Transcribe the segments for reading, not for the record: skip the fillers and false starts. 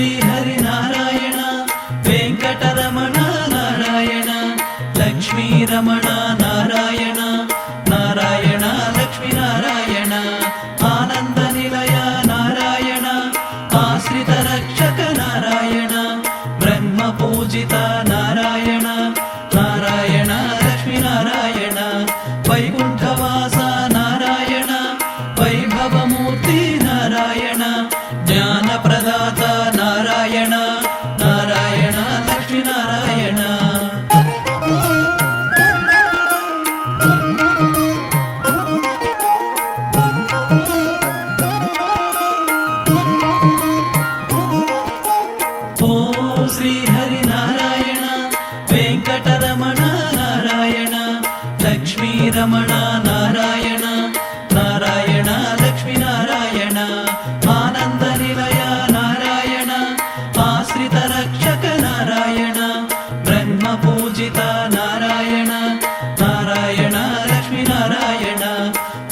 శ్రీహరినారాయణ వెంకటరమణ నారాయణ లక్ష్మీరమణ నారాయణ నారాయణ లక్ష్మీనారాయణ ఆనంద నిలయ నారాయణ ఆశ్రిత రక్షక నారాయణ బ్రహ్మ పూజిత నారాయణ నారాయణ లక్ష్మీనారాయణ వైకుంఠవాస నారాయణ వైభవమూర్తి నారాయణ జ్ఞాన ప్రదాత నారాయణ నారాయణ లక్ష్మీనారాయణ ఓ శ్రీహరినారాయణ వెంకటరమణ నారాయణ లక్ష్మీరమణ నారాయణ నారాయణ లక్ష్మీనారాయణ ఆనంద నిలయ నారాయణ ఆశ్రిత రక్షక నారాయణ బ్రహ్మ పూజిత నారాయణ నారాయణ లక్ష్మీనారాయణ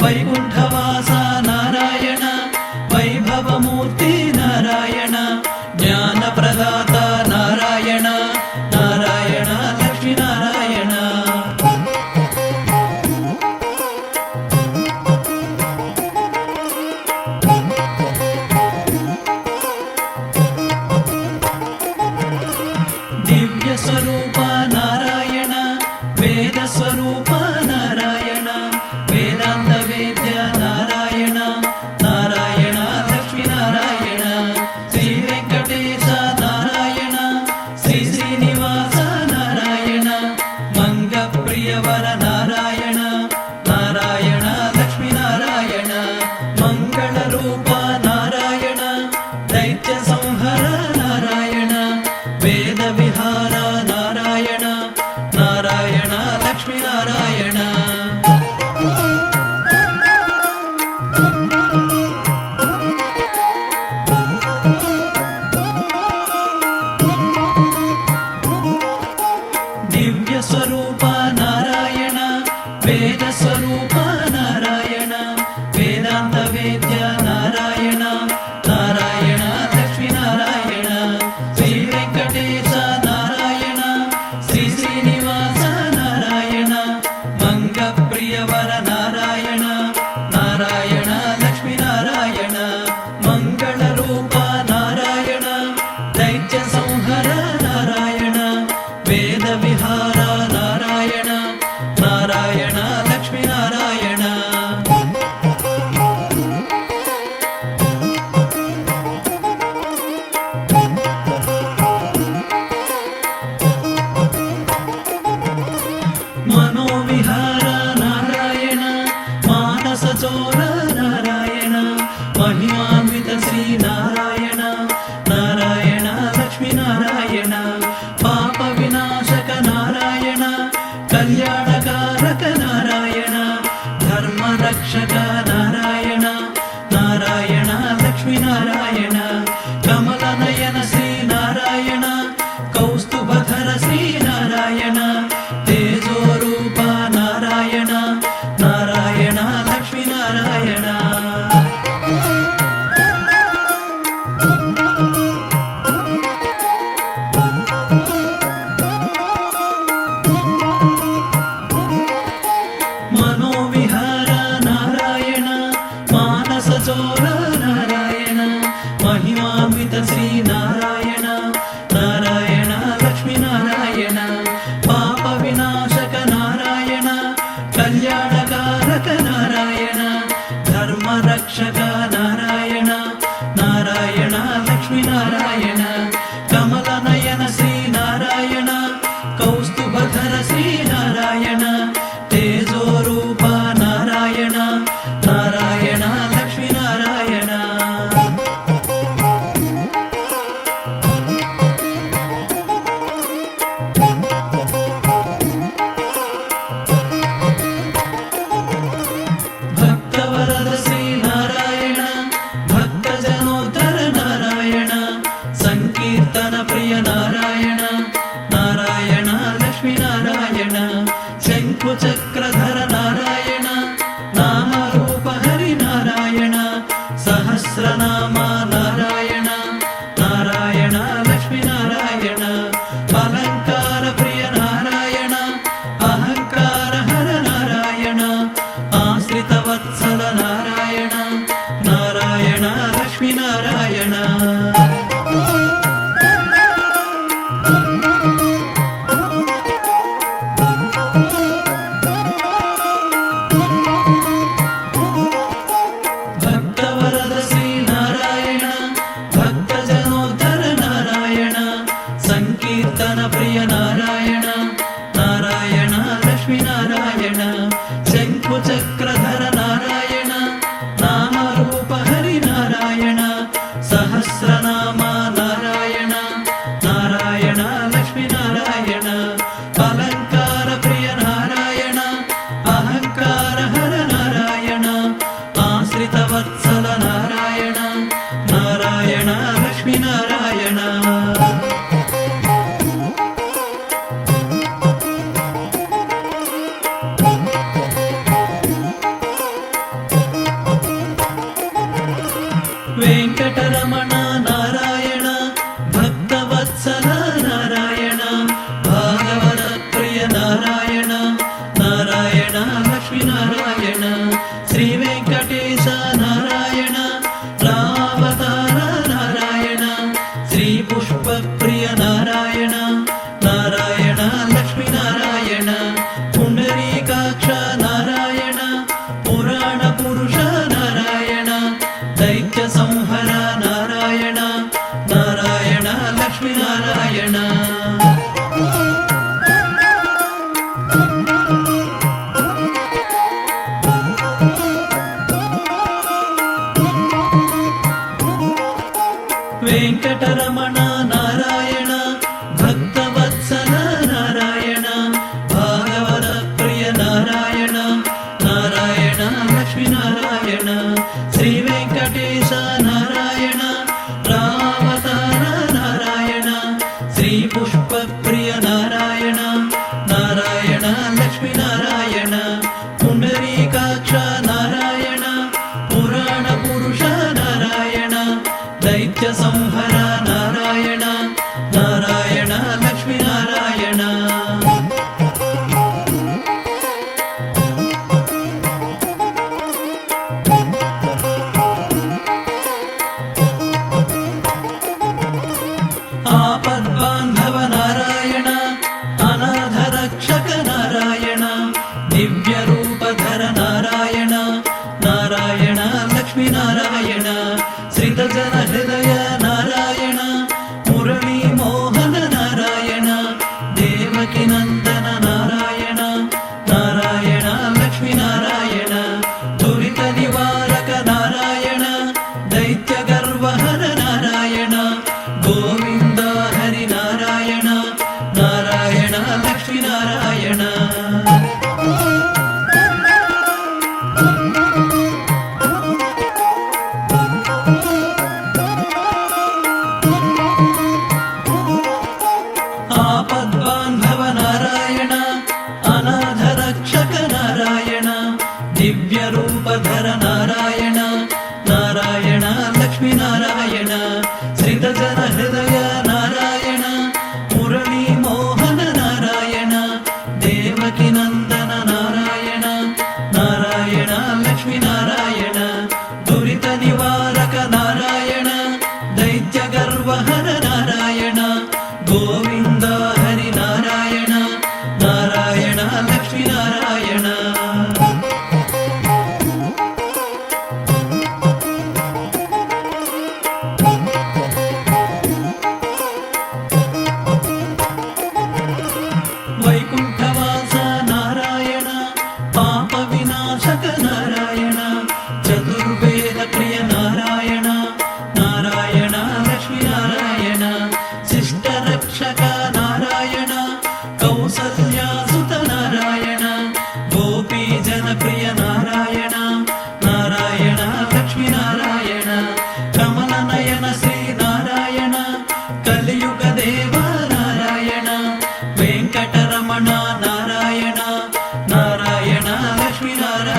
వైకుంఠవాస నారాయణ వైభవమూర్తి నారాయణ జ్ఞాన ప్రదాత నారాయణ నారాయణ లక్ష్మీనారాయణ దివ్య స్వరూప నారాయణ వేద స్వరూప నారాయణ వేదాంత వేద్య నారాయణ నారాయణ లక్ష్మీనారాయణ శ్రీ వెంకటేశ నారాయణ శ్రీ శ్రీనివాస నారాయణ మంగ ప్రియవర నారాయణ నారాయణ లక్ష్మీనారాయణ మంగళ రూప నారాయణ దైత్య సంహర నారాయణ వేద విహార నారాయణ నారాయణ లక్ష్మీనారాయణ దివ్య స్వరూప నారాయణ వేద స్వరూప నారాయణ వేదాంత వేద్య నారాయణ నారాయణ లక్ష్మీనారాయణ శ్రీ వెంకటేశ నారాయణ శ్రీ శ్రీనివాస నారాయణ మంగ ప్రియవర నారాయణ నారాయణ లక్ష్మీనారాయణ మంగళ రూప నారాయణ దైత్య సంహర నారాయణ వేద విహార నారాయణ నారాయణ లక్ష్మీనారాయణ మనోవిహార నారాయణ మానస చోర నారాయణ మహిమాన్విత శ్రీ నారాయణ నారాయణ లక్ష్మీనారాయణ పాప వినాశక నారాయణ కళ్యాణకారక నారాయణ ధర్మ రక్షక నారాయణ నారాయణ లక్ష్మీనారాయణ కమల నయన శ్రీ నారాయణ కౌస్తుభధర శ్రీ నారాయణ తేజోరూప నారాయణ నారాయణ లక్ష్మీనారాయణ రక్షక నారాయణ నారాయణ లక్ష్మీ నారాయణ కమల నయన శ్రీ నారాయణ కౌస్తుభధర శ్రీ నారాయణ తేజోరూప నారాయణ నారాయణ లక్ష్మీ నారాయణ భక్తవరద శ్రీ నారాయణ భక్తజనోద్ధర నారాయణ సంకీర్తన ప్రియ నారాయణ నారాయణ లక్ష్మీ నారాయణ శంకు చక్రధర నారాయణ నామరూప హరి నారాయణ సహస్రనామ నారాయణ నారాయణ లక్ష్మీ నారాయణ అలంకార ప్రియ నారాయణ అహంకార హర నారాయణ ఆశ్రిత వత్సల నారాయణ నారాయణ లక్ష్మీ నారాయణ భక్తవరద శ్రీ నారాయణ భక్తజనోద్ధర నారాయణ సంకీర్తన ప్రియ నారాయణ నారాయణ లక్ష్మీ నారాయణ శంకు చక్రధర నారాయణ నామరూప హరి నారాయణ సహస్రనామ నారాయణ నారాయణ లక్ష్మీ నారాయణ అలంకార ప్రియ నారాయణ అహంకార హర నారాయణ ఆశ్రిత వత్సల నారాయణ నారాయణ లక్ష్మీ నారాయణ వెంకటరమణ నారాయణ భక్తవత్సల నారాయణ భాగవత ప్రియ నారాయణ నారాయణ లక్ష్మీ నారాయణ శ్రీ వెంకటేశ నారాయణ రావతార నారాయణ శ్రీ పుష్ప ప్రియ నారాయణ నారాయణ లక్ష్మీ నారాయణ పుండరీకాక్ష నారాయణ పురాణ పురుష నారాయణ దైత్య సంహర నారాయణ నారాయణ లక్ష్మీ నారాయణ వెంకటరమణ నారాయణ భక్తవత్సల నారాయణ భాగవత ప్రియ నారాయణ నారాయణ లక్ష్మీ నారాయణ శ్రీ వెంకటేశ నారాయణ రావతార నారాయణ శ్రీ పుష్ప ప్రియ నారాయణ నారాయణ లక్ష్మీ నారాయణ పుండరీకాక్ష నారాయణ పురాణ పురుష నారాయణ దైత్య సంహర నారాయణ నారాయణ లక్ష్మీ నారాయణ ఆపద్బాంధవ నారాయణ అనాథ రక్షక నారాయణ దివ్య రూపధర నారాయణ నారాయణ లక్ష్మీ నారాయణ శ్రిత జన హృదయ నారాయణ మురళీ మోహన నారాయణ దేవకి నందన నారాయణ నారాయణ లక్ష్మీ నారాయణ దురిత నివారక నారాయణ దైత్య గర్వహర నారాయణ గోవింద హరి నారాయణ నారాయణ లక్ష్మీ నారాయణ ఆపద్బాంధవ నారాయణ అనాథ రక్షక నారాయణ దివ్య రూపధర నారాయణ నారాయణ లక్ష్మీ నారాయణ శ్రిత జన హృదయ నారాయణ మురళీ మోహన నారాయణ దేవకి నందన నారాయణ నారాయణ లక్ష్మీ నారాయణ దురిత నివారక నారాయణ దైత్య గర్వహర నారాయణ గోవింద హరి నారాయణ నారాయణ లక్ష్మీ నారాయణ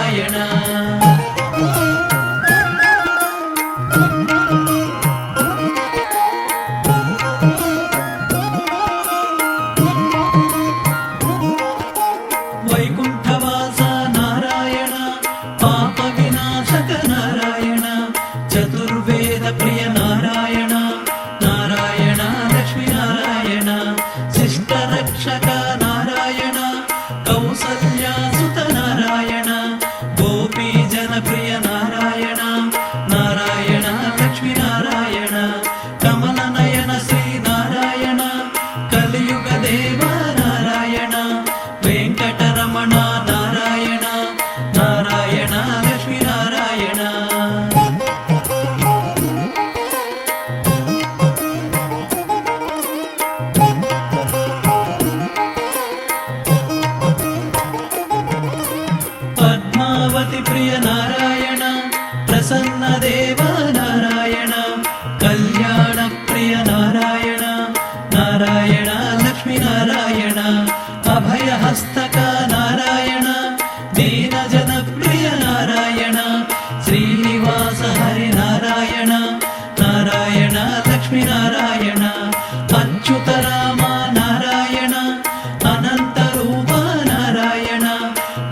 నారాయణ వైకుంఠవాస నారాయణ పాప వినాశక నారాయణ చతుర్వేద ప్రియ నారాయణ నారాయణ లక్ష్మీ నారాయణ శిష్ట రక్షక నారాయణ కౌసల్యాసుత నారాయణ గోపీ జన ప్రియ నారాయణ నారాయణ లక్ష్మీ నారాయణ కమల నయన శ్రీ నారాయణ కలియుగ దేవ నారాయణ వెంకటరమణ నారాయణ నారాయణ లక్ష్మీ నారాయణ పద్మావతి ప్రియ నారాయణ ప్రసన్న దేవ నారాయణ కళ్యాణ ప్రియ నారాయణ నారాయణ లక్ష్మీ నారాయణ అభయ హస్తక నారాయణ దీన జన ప్రియ నారాయణ శ్రీనివాస హరి నారాయణ నారాయణ లక్ష్మీ నారాయణ అచ్యుత రామ నారాయణ అనంత రూప నారాయణ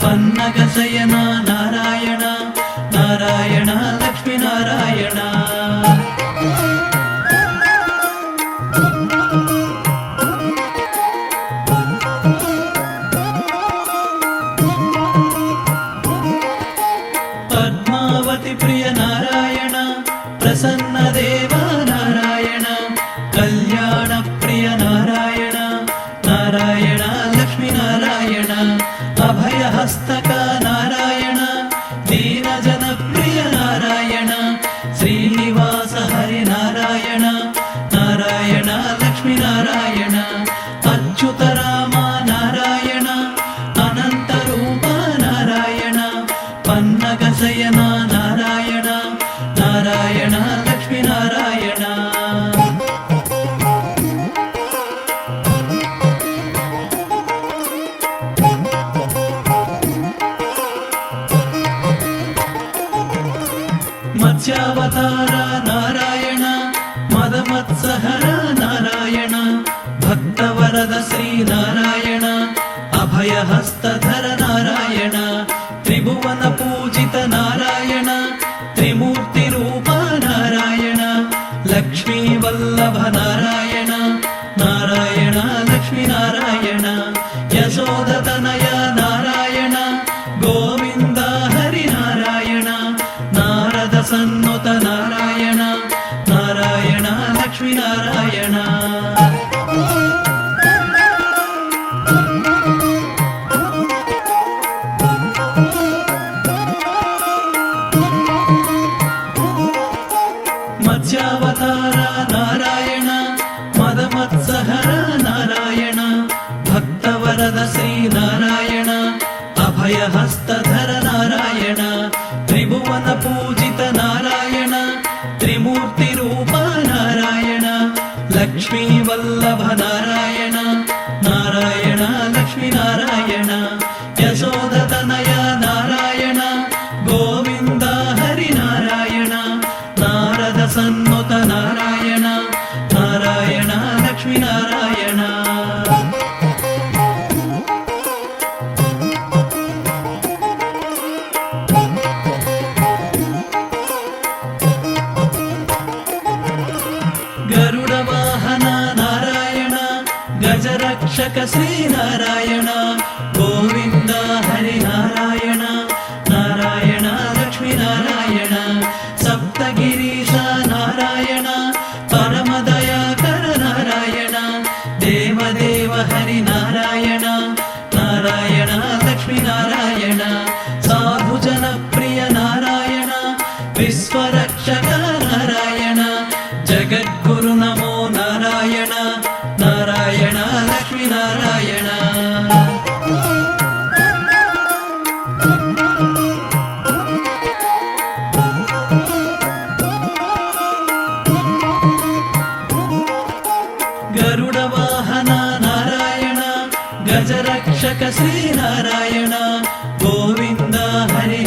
పన్నగ శయన నారాయణ నారాయణ లక్ష్మీ నారాయణ పద్మావతి ప్రియ నారాయణ ప్రసన్న దేవ నారాయణ కళ్యాణ ప్రియ నారాయణ నారాయణ లక్ష్మీ నారాయణ అభయ హస్తక నారాయణ దీన జన ప్రియ నారాయణ శ్రీనివాస హరి నారాయణ నారాయణ లక్ష్మీ నారాయణ అచ్యుత రామ నారాయణ అనంత రూప నారాయణ పన్నగ శయన నారాయణ నారాయణ లక్ష్మీ నారాయణ మత్స్యావతార నారాయణ మదమత్సహర నారాయణ భక్తవరద శ్రీ నారాయణ అభయ హస్తధర నారాయణ త్రిభువన పూజిత నారాయణ త్రిమూర్తి రూప నారాయణ లక్ష్మీ వల్లభ నారాయణ నారాయణ లక్ష్మీ నారాయణ యశోదతనయ నారాయణ గోవింద హరి నారాయణ నారద సన్నుత నారాయణ నారాయణ లక్ష్మీ నారాయణ మత్స్యావతార నారాయణ మదమత్సహర నారాయణ భక్తవరద శ్రీ నారాయణ అభయ హస్తధర నారాయణ త్రిభువన పూజిత నారాయణ త్రిమూర్తి రూప నారాయణ లక్ష్మీ వల్లభ నారాయణ నారాయణ లక్ష్మీ నారాయణ యశోదతనయ నారాయణ గోవింద హరి నారాయణ నారద సన్నుత నారాయణ నారాయణ లక్ష్మీ నారాయణ గరుడ వాహన నారాయణ గజరక్షక శ్రీ నారాయణ గోవింద హరి నారాయణ నారాయణ లక్ష్మీ నారాయణ సప్తగిరీశ నారాయణ పరమదయాకర నారాయణ దేవదేవ హరి నారాయణ నారాయణ లక్ష్మీ నారాయణ సాధుజన ప్రియ నారాయణ విశ్వరక్షక నారాయణ జగద్గురు నమో నారాయణ నారాయణ లక్ష్మీ నారాయణ గరుడ వాహన నారాయణ గజరక్షక శ్రీ నారాయణ గోవింద హరి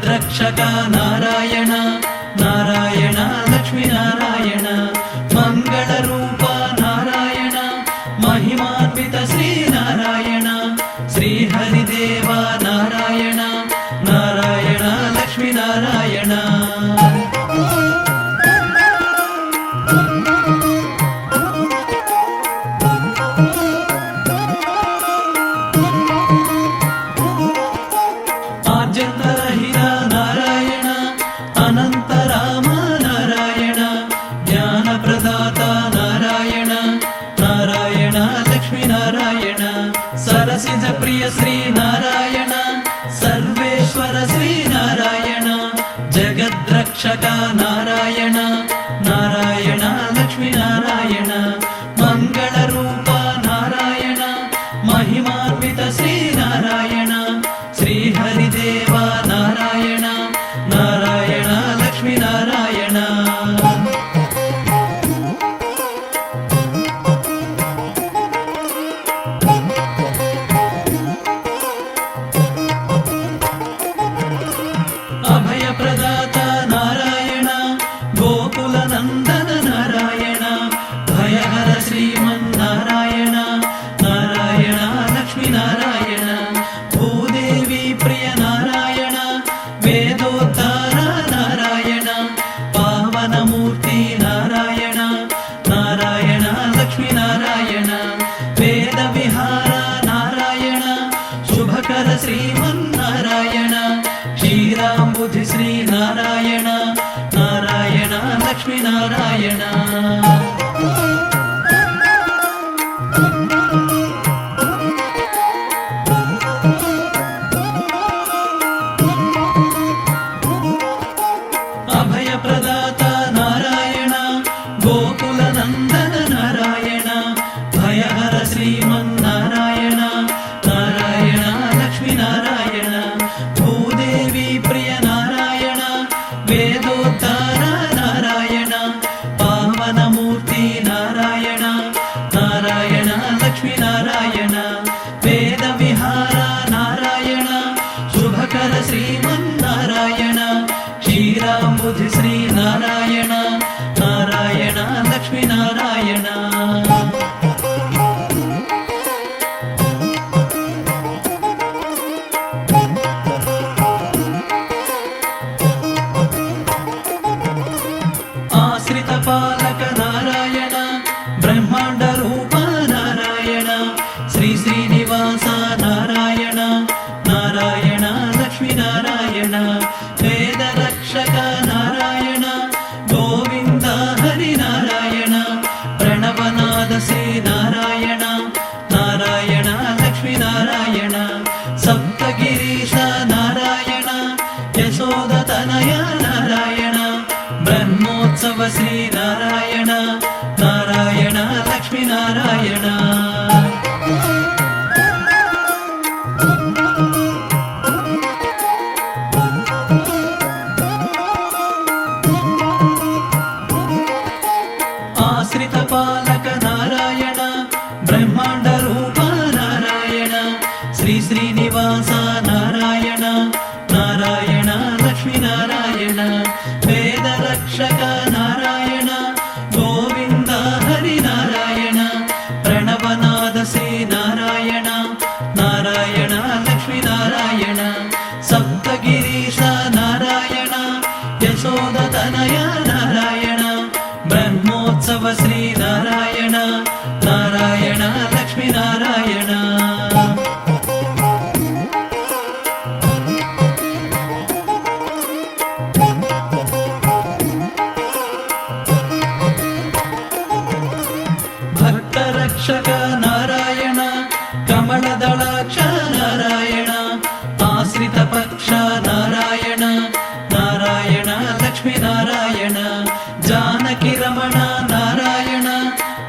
जगद्रक्षक नारायण नारायण लक्ष्मी नारायण मंगलरूप नारायण महिमान्वित श्री नारायण श्रीहरिदेव नारायण नारायण लक्ष्मी नारायण आद्यन्तरहित नारायण अनन्तराम नारायण ज्ञानप्रदाता नारायण नारायण लक्ष्मी नारायण सरसिज प्रिय श्री नारायण सर्वेश्वर श्री नारायण जगद्रक्षक नारायण नारायण लक्ष्मी नारायण मंगलरूप नारायण महिमान्वित श्री नारायण श्रीहरिदेव नारायण नारायण लक्ष्मी नारायण अभय प्रदाता नारायण गोकुल नंदन नारायण भयहर श्रीमन्नारायण नारायण लक्ष्मी नारायण भूदेवी प्रिय नारायण वेदोद्धार नारायण पावनमूर्ति नारायण नारायण लक्ष्मी नारायण वेद विहार नारायण शुभकर श्रीमन्नारायण क्षीराम्बुधि श्री नारायण नारायण लक्ष्मी नारायण अभय प्रदाता नारायण गोकुल नंदन नारायण भयहर श्रीमन्नारायण नारायण लक्ष्मी नारायण भूदेवी प्रिय नारायण वेदोद्धार नारायण पावनमूर्ति नारायण नारायण लक्ष्मी नारायण वेद विहार नारायण शुभकर श्रीमन्नारायण क्षीराम्बुधि श्री नारायण नारायण लक्ष्मी नारायण आश्रित पालक नारायण ब्रह्मांड रूप नारायण श्री श्रीनिवास नारायण नारायण लक्ष्मी नारायण वेद रक्षक नारायण गोविंद हरि नारायण प्रणवनाद श्री नारायण नारायण लक्ष्मी नारायण सप्तगिरीश नारायण यशोदतनय नारायण ब्रह्मोत्सव श्री नारायण नारायण लक्ष्मी नारायण आश्रित पालक नारायण ब्रह्मांड रूप नारायण श्री श्रीनिवास नारायण नारायण लक्ष्मी नारायण वेद रक्षक नारायण गोविंद हरि नारायण प्रणवनाद श्री नारायण नारायण लक्ष्मी नारायण सप्तगिरीश नारायण यशोदतनय नारायण ब्रह्मोत्सव श्री नारायण नारायण लक्ष्मी नारायण भक्त रक्षक नारायण कमलदलाक्ष नारायण आश्रित पक्ष नारायण नारायण लक्ष्मी नारायण जानकी रमण नारायण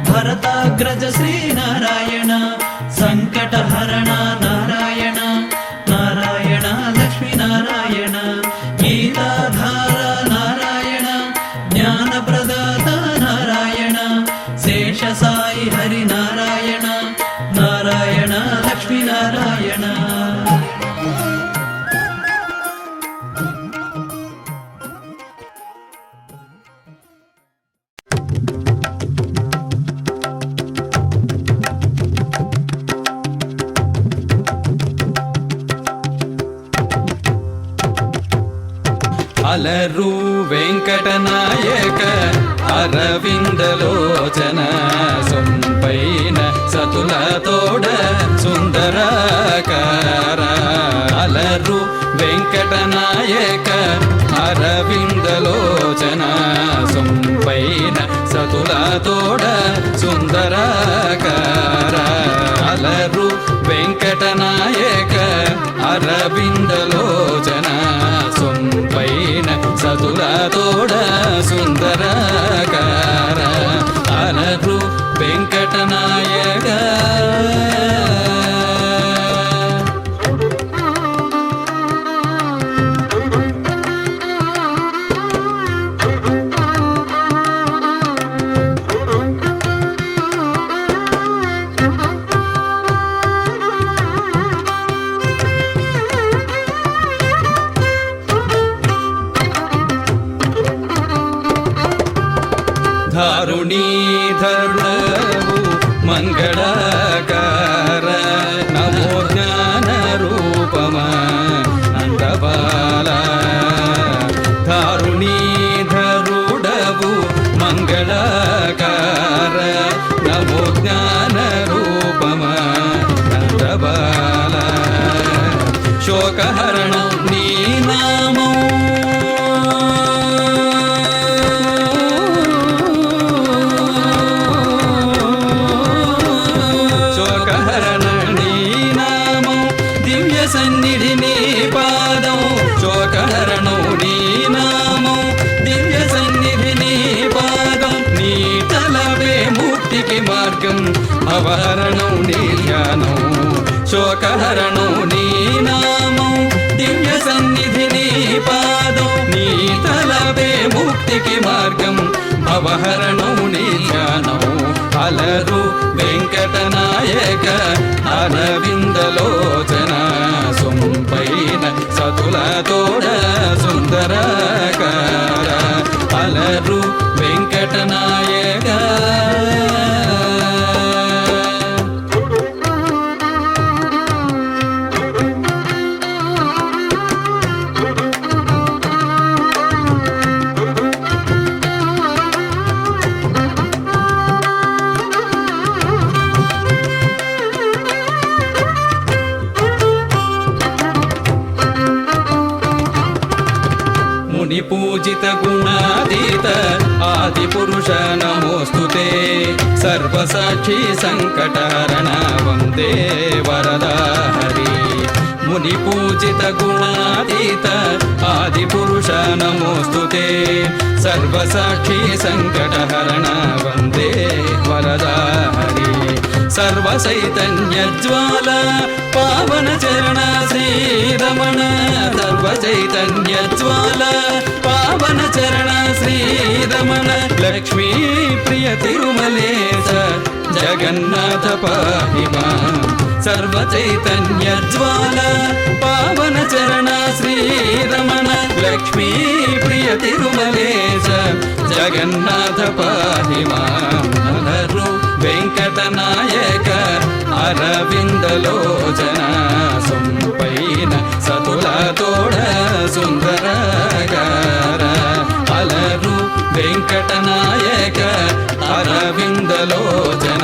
भरताग्रज श्री नारायण संकटहरण नारायण नारायण लक्ष्मी नारायण गीताधार नारायण ज्ञानप्रदाता नारायण शेषसाई हरि नारायण नारायण लक्ष्मी नारायण అలరు వెంకటనాయక అరవిందలోచన సొంపైన సతుల తోడ సుందరాకార అలరు వెంకటనాయక అరవిందలోచన సొంపైన సతుల తోడ సుందరాకార అలరు వెంకటనాయక అరవిందలోచన సొంపైన సతుల తోడ సుందరాకార అలరు వెంకటనాయక ధారుణీధరుడవు మంగళాకార నమో జ్ఞాన రూపమా నందబాల ధారుణీధరుడవు మంగళాకార నమో జ్ఞాన రూపమా నందబాల శోకహరణం నీ నామం సన్నిధి నీ పాదం శోకహరణం నీ నామం దివ్య సన్నిధి నీ పాదం నీ తలవే ముక్తికి మార్గం అవహరణం నీ ధ్యానం శోకహరణం నీ నామం దివ్య సన్నిధి నీ పాదం నీ తలవే ముక్తికి మార్గం అవహరణం నీ ధ్యానం అలరు వెంకటనాయక అరవిందలోచన సొంపైన సతుల తోడ సుందరాకార అలరు వెంకటనాయక పూజిత గుణాతీత ఆది పురుష నమోస్తుతే సర్వసాక్షి సంకటహరణ వందే వరదా హరి ముని పూజిత గుణాతీత ఆది పురుష నమోస్తుతే సర్వసాక్షి సంకటహరణ వందే వరదా హరి సర్వచైతన్య జ్వాల పావన చరణ శ్రీరమణ సర్వచైతన్య జ్వాల పావన చరణ శ్రీరమణ లక్ష్మీ ప్రియ తిరుమలేశ జగన్నాథ పాహి మాం సర్వచైతన్య జ్వాల పావన చరణ శ్రీరమణ లక్ష్మీ ప్రియ తిరుమలేశ జగన్నాథ పాహి మాం అలరు వెంకటనాయక అరవిందలోచన సొంపైన సతుల తోడ సుందరాకార అలరు వెంకటనాయక అరవిందలోచన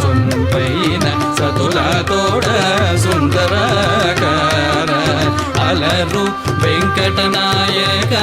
సొంపైన సతుల తోడ సుందరాకార అలరు వెంకటనాయక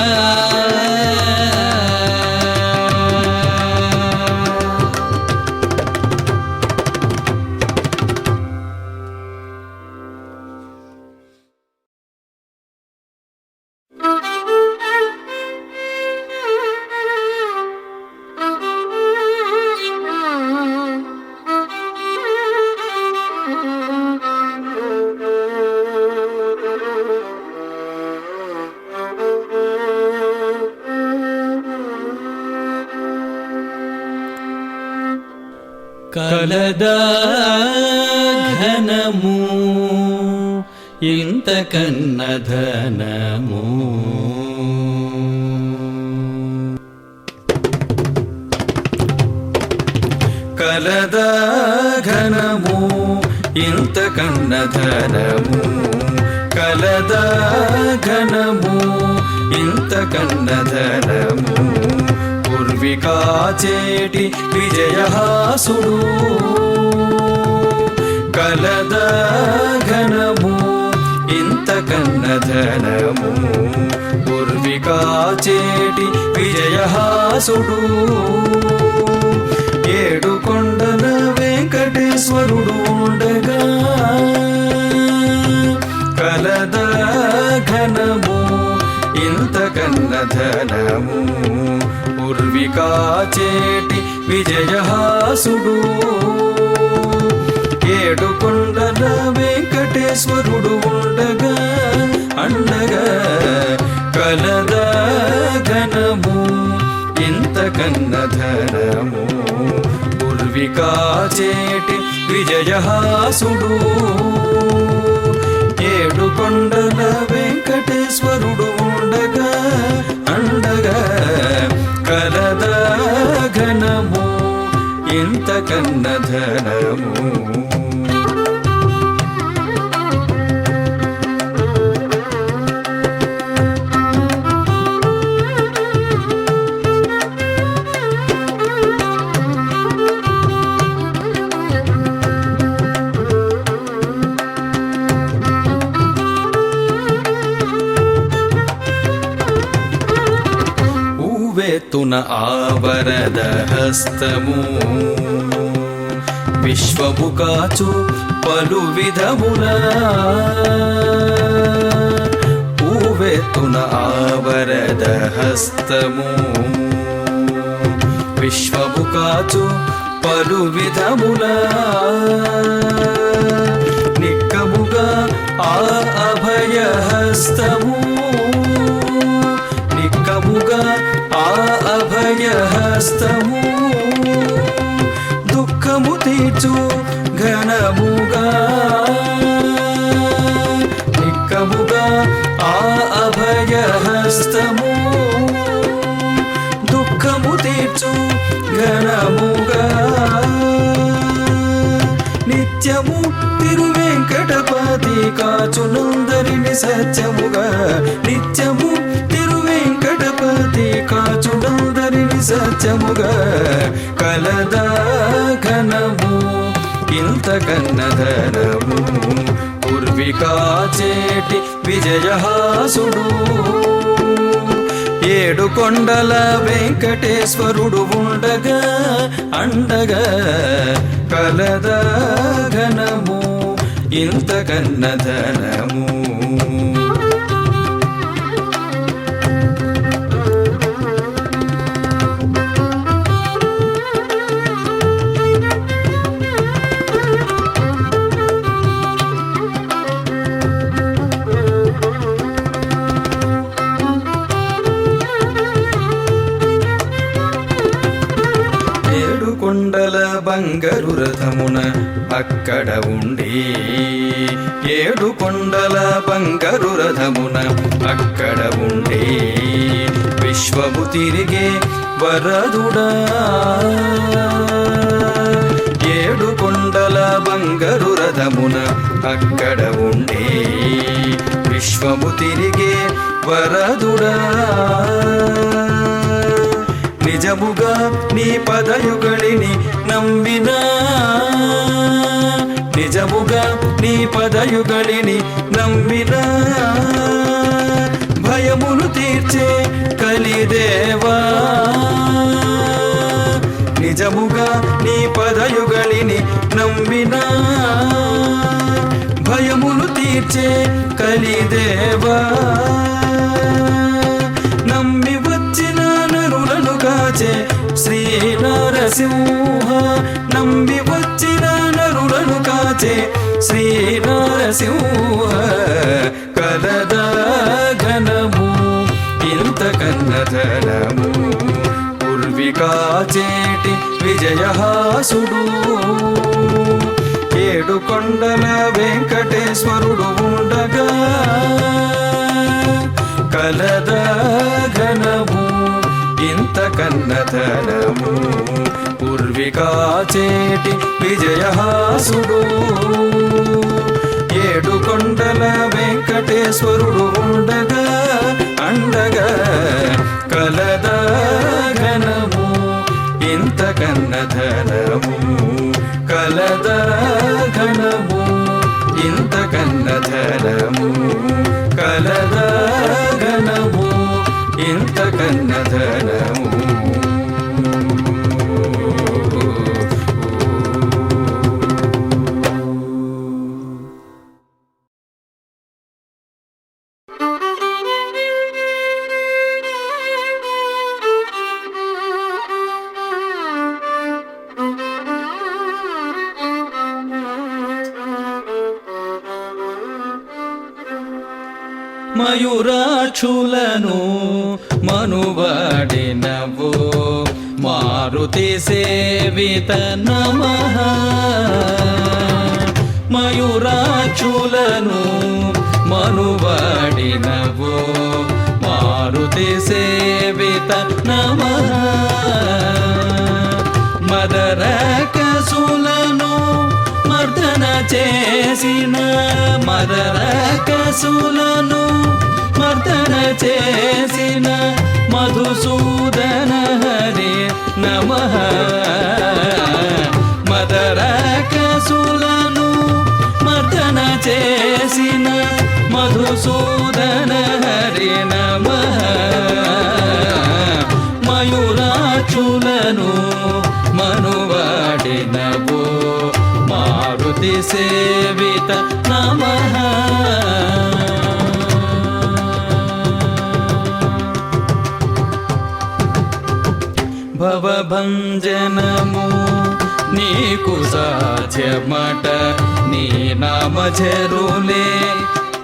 కలదా ఘనము ఇంతకన్న ధనము కలదా ఘనము ఇంతకన్న ధనము కలదా ఘనము ఇంత కన్నధనము పూర్వికాచేటి విజయహాసుడు కలదా ఘనము ఇంత కన్నధనము పూర్వికాచేటి విజయహాసుడు ఏడు కొండల వెంకటేశ్వరుడు ఉండగా కలదా ఘనము ఇంత కన్నధనము పూర్వికాచేటి విజయహాసుడు ఏడు కొండల వెంకటేశ్వరుడు ఉండగా అండగా కలదా ఘనము ఇంత కన్నధనము పూర్వికాచేటి విజయహాసుడు ఏడు కొండల వెంకటేశ్వరుడు ఉండగా అండగా కలదా ఘనము ఇంత కన్నధనము తున ఆవరద హస్తము విశ్వము కాచు పలు విధముల ఊవెత్తున ఆవరద హస్తము విశ్వము కాచు పలు విధముల నిక్కముగా ఆ అభయ హస్తము నిక్కముగా ఆ అభయ హస్తము దుఃఖము తీర్చు ఘనముగా నిక్కముగా ఆ అభయ హస్తము దుఃఖము తీర్చు ఘనముగా నిత్యము తిరువెంకటపతి కాచునందరిని సత్యముగా నిత్యము కాచుడందరిని సత్యముగా కలదా ఘనము ఇంత కన్నధనము పూర్వికాచేటి విజయహాసుడు ఏడు కొండల వెంకటేశ్వరుడు ఉండగా అండగా కలదా ఘనము ఇంత కన్నధనము కొండల బంగారు రథమున అక్కడ ఉండి ఏడు కొండల బంగారు రథమున అక్కడ ఉండి విశ్వము తిరిగే వరదుడా ఏడు కొండల బంగారు రథమున అక్కడ ఉండి విశ్వము తిరిగే వరదుడా నిజముగా నీ పదయుగళిని నమ్మినా నిజముగా నీ పదయుగళిని నమ్మినా భయములు తీర్చే కలిదేవా నిజముగా నీ పదయుగళిని నమ్మినా భయములు తీర్చే కలిదేవా నమ్మి వచ్చిన నరులను కాచే శ్రీ నరసింహ నమ్మి వచ్చిన నరులను కాచే శ్రీ నరసింహ కలదా ఘనము ఇంత కన్నధనము పూర్వికాచేటి విజయహాసుడు ఏడు కొండల వెంకటేశ్వరుడు ఉండగా కలదా ఘనము ఇంత కన్నధనము పూర్వికాచేటి విజయహాసుడు ఏడు కొండల వెంకటేశ్వరుడు ఉండగా పండగ కలద ఘనము ఇంత కన్నధనము కలద ఘనము ఇంత కన్నధనము కలద ఘనము ఇంత కన్నధనము మయూరాక్షులను మనువాడినవో మారుతి సేవిత నమః మయూరాక్షులను మనువాడినవో మారుతి సేవిత నమః మదరకసులను మర్దన చేసిన మదరకసులను మర్దన చేసిన మధుసూదన హరే నమః మదరకసులను మర్దన చేసిన మధుసూదన హరే నమః మయూరాక్షులను మనువాడినవో మారుతి సేవిత నమః భవభంజనము నీకు సాధ్యమట నీ నామచరులే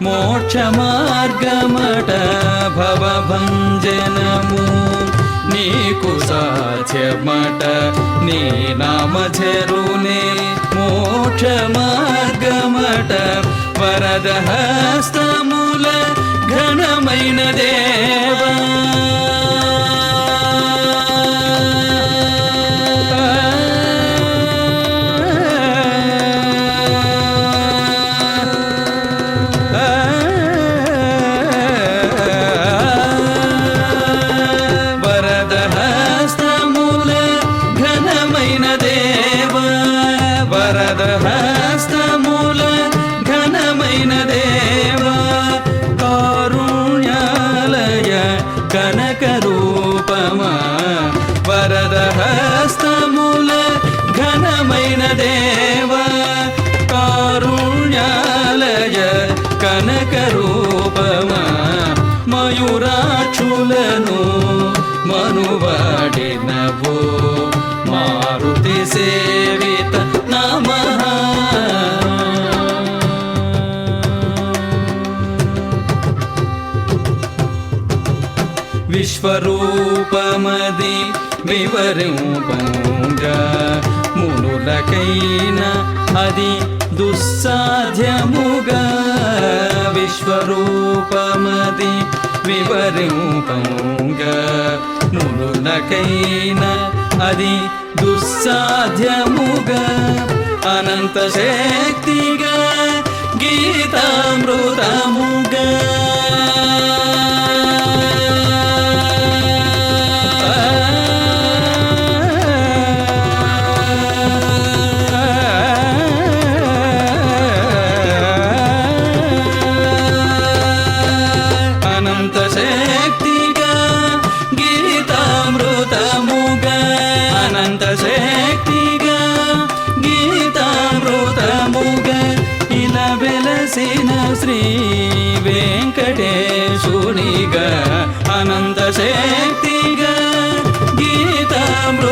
మోక్ష మార్గమట భవభంజనము నీకు సాధ్యమట నీ నామచరులే మోక్ష మార్గమట వరద హస్తముల ఘనమైన దేవా వరదహస్తముల ఘనమైన దేవ కారుణ్యాలయ కనక రూపమా మయూరాక్షులను మనువాడినవో మారుతి సేవిత నమః విశ్వరూపమది వివరింపంగా మునులకైన అది దుస్సాధ్యముగా విశ్వరూపమది వివరింపంగా మునులకైన అది దుస్సాధ్యముగా అనంత శక్తిగా గీతామృతముగా శ్రీ వెంకటేశునిగా అనంత శక్తిగా గీతామృతముగా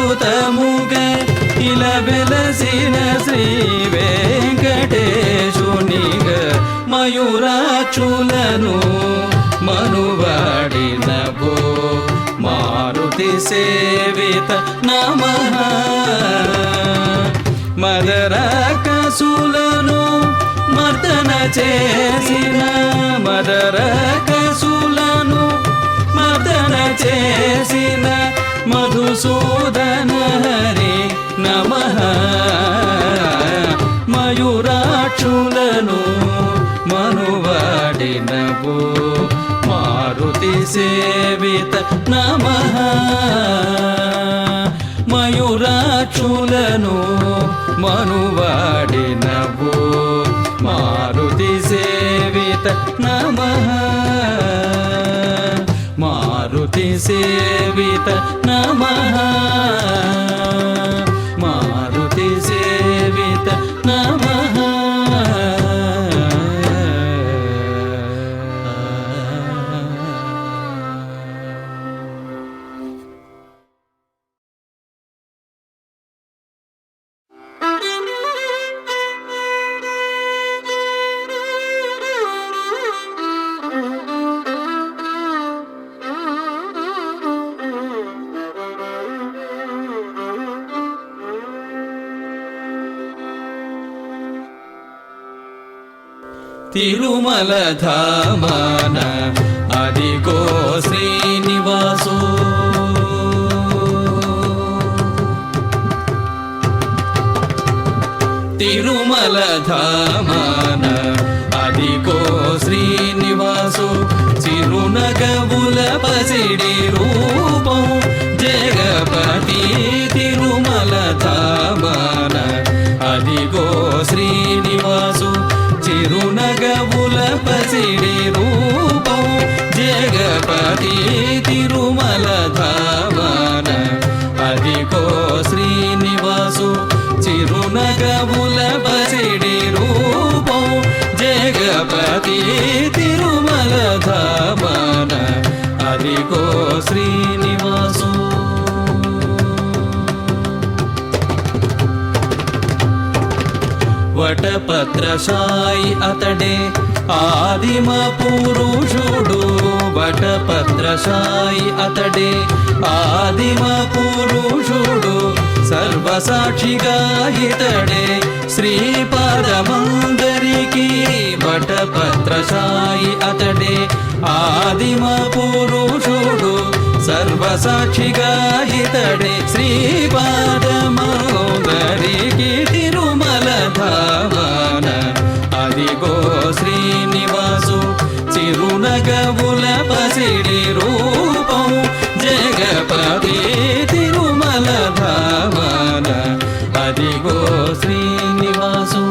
ఇలా వెలసిన శ్రీ వెంకటేశునిగా మయూరాక్షులను మనువాడినవో మారుతి సేవిత నమః మదరకసులను మర్దన చేసిన మదరకసులను మర్దన చేసిన మధుసూదన హరి నమః మయూరాక్షులను మనువాడినవో మారు మారుతి సేవిత నమః మయూరాక్షులను మనువాడినవు మారుతి సేవిత నమః మారుతి సేవిత నమః మారుతి సేవిత నమః తిరుమల ధామన అదిగో శ్రీనివాసో తిరుమల ధామన అదిగో శ్రీనివాసో చిరునగవుల పసిడి రూపం జగపతి తిరుమల ధామన అదిగో శ్రీనివాసో చిరునగవుల పసిడి రూపం జగపతి తిరుమల ధామన అదిగో శ్రీనివాసు చిరునగవుల పసిడి రూపం జగపతి తిరుమల ధామన అదిగో శ్రీనివాసు వటపత్రశాయి అతడే ఆదిమ పురుషుడు వటపత్రశాయి అతడే ఆదిమ పురుషుడు సర్వసాక్షిగా ఇతడే శ్రీపాదమందరికి వటపత్రశాయి అతడే ఆదిమ పురుషుడు సర్వసాక్షిగా ఇతడే శ్రీపాదమందరికి తిరుమల ధామన అదిగో శ్రీనివాసు చిరునగవుల పసిడి రూపం జగపతి తిరుమల ధామన అదిగో శ్రీనివాసు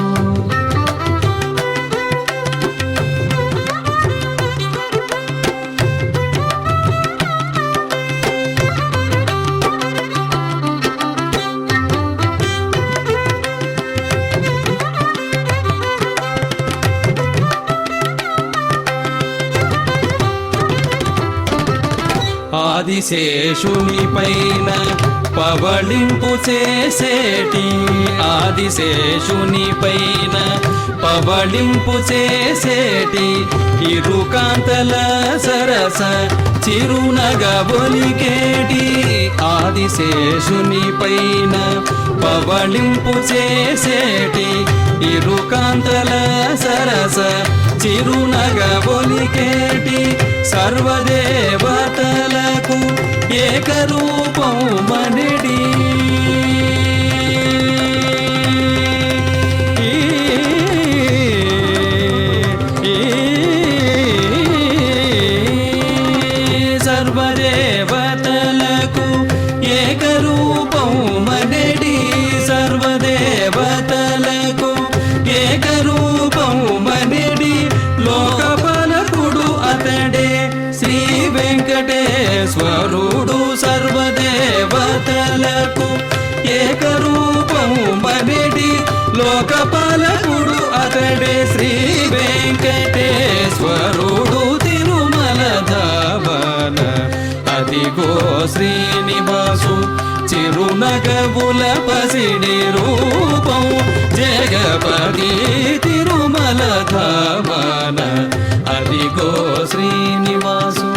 ఆదిశేషుని పైన పవళింపు చేసేటి ఆదిశేషుని పైన పవళింపు చేసేటి ఇరుకాంతల సరస చిరునగబొలికేటి ఆదిశేషుని పైన పవళింపు చేసేటి ఇరుకాంతల సరస చిరునగబొలికేటి సర్వదేవతలకు ఏకరూపం మనిడి సర్వదేవతలకు ఏకరూపం మనిడి సర్వదేవతలకు ఏకరూపం మనిడి లోకపాలకుడు అతడే శ్రీ వెంకటేశ్వరుడు సర్వదేవతలకు ఏకరూపము మనిడి లోకపాలకుడు అతడే శ్రీ వెంకటేశ్వరుడు తిరుమల ధామన అదిగో శ్రీనివాసు చిరునగవుల పసిడి రూపం జగపతి తిరుమల ధామన అదిగో శ్రీనివాసు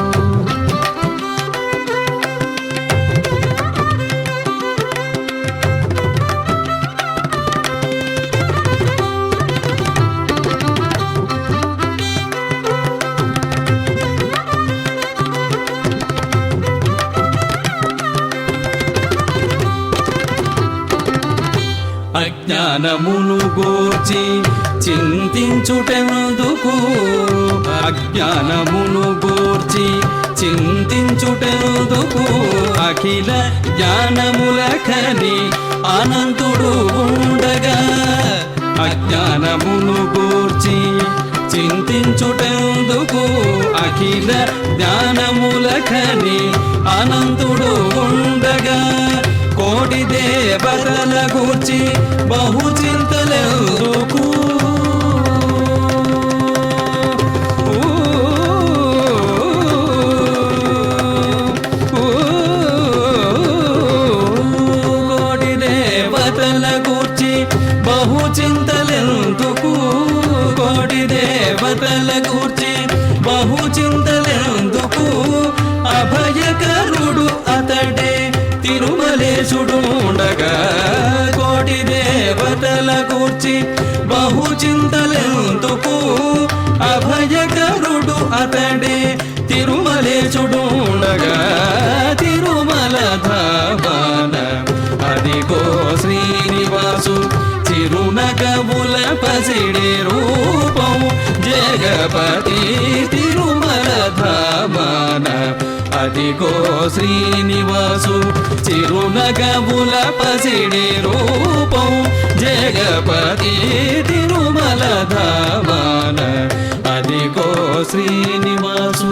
అజ్ఞానమును గూర్చి చింతించుటెందుకు అజ్ఞానమును గూర్చి చింతించుటెందుకు అఖిల జ్ఞానములకని అనంతుడు ఉండగా అజ్ఞానమును గూర్చి చింతించుటెందుకు అఖిల జ్ఞానములకని అనంతుడు ఉండగా కోటి దేవతల గూర్చి బహు చింతలెందుకు కోటి దేవతల గూర్చి బహు చింతలెందుకు కోటి దేవతల గూర్చి బహు చింతలెందుకు అభయకరుడు అతడే తిరుమలేశుడు ఉండగా కోటి దేవతల గూర్చి బహు చింతలెందుకు అభయకరుడు అతడే తిరుమలేశుడు ఉండగా తిరుమల ధావన అదిగో శ్రీనివాసు చిరునగముల పసిడి రూపం జగపతి తిరుమల ధామన అదిగో శ్రీనివాసు చిరునగముల పసిడి రూపం జగపతి తిరుమల ధామన అదిగో శ్రీనివాసు